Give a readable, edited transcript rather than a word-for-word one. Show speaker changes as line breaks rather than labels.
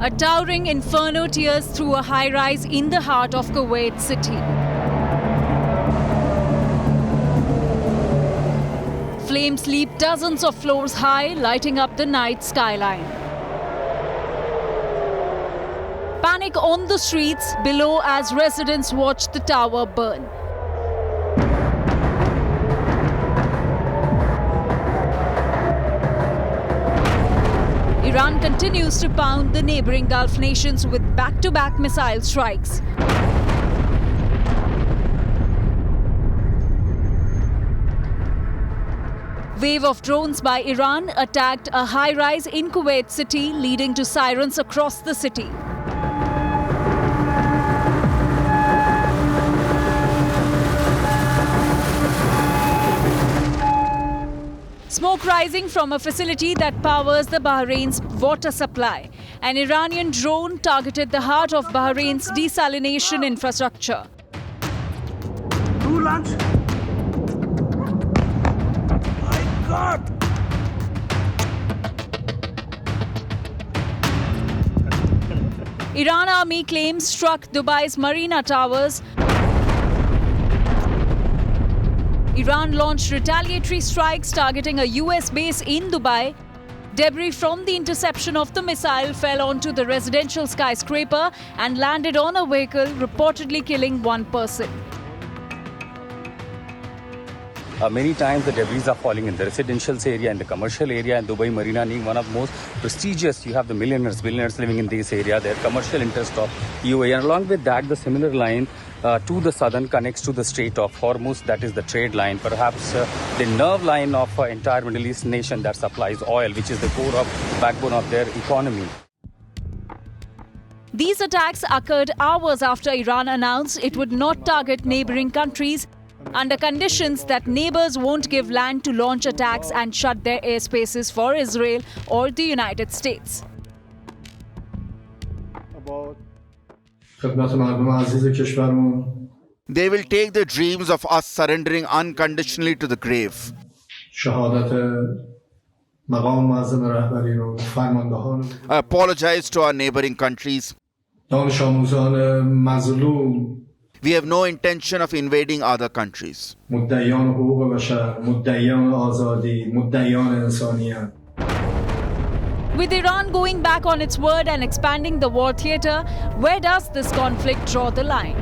A towering inferno tears through a high-rise in the heart of Kuwait City. Flames leap dozens of floors high, lighting up the night skyline. Panic on the streets below as residents watch the tower burn. Iran continues to pound the neighboring Gulf nations with back-to-back missile strikes. Wave of drones by Iran attacked a high-rise in Kuwait City, leading to sirens across the city. Smoke rising from a facility that powers the Bahrain's water supply. An Iranian drone targeted the heart of Bahrain's desalination infrastructure.
Do lunch. My God!
Iran army claims struck Dubai's Marina towers. Iran launched retaliatory strikes targeting a US base in Dubai. Debris from the interception of the missile fell onto the residential skyscraper and landed on a vehicle, reportedly killing one person.
Many times the debris are falling in the residential area and the commercial area, and Dubai Marina being one of the most prestigious. You have the millionaires, billionaires living in this area, their commercial interest of UAE. And along with that, the similar line to the southern connects to the Strait of Hormuz, that is the trade line, perhaps the nerve line of entire Middle East nation that supplies oil, which is the backbone of their economy.
These attacks occurred hours after Iran announced it would not target neighboring countries under conditions that neighbors won't give land to launch attacks and shut their airspaces for Israel or the United States.
They will take the dreams of us surrendering unconditionally to the grave. I apologize to our neighboring countries. We have no intention of invading other countries.
With Iran going back on its word and expanding the war theatre, where does this conflict draw the line?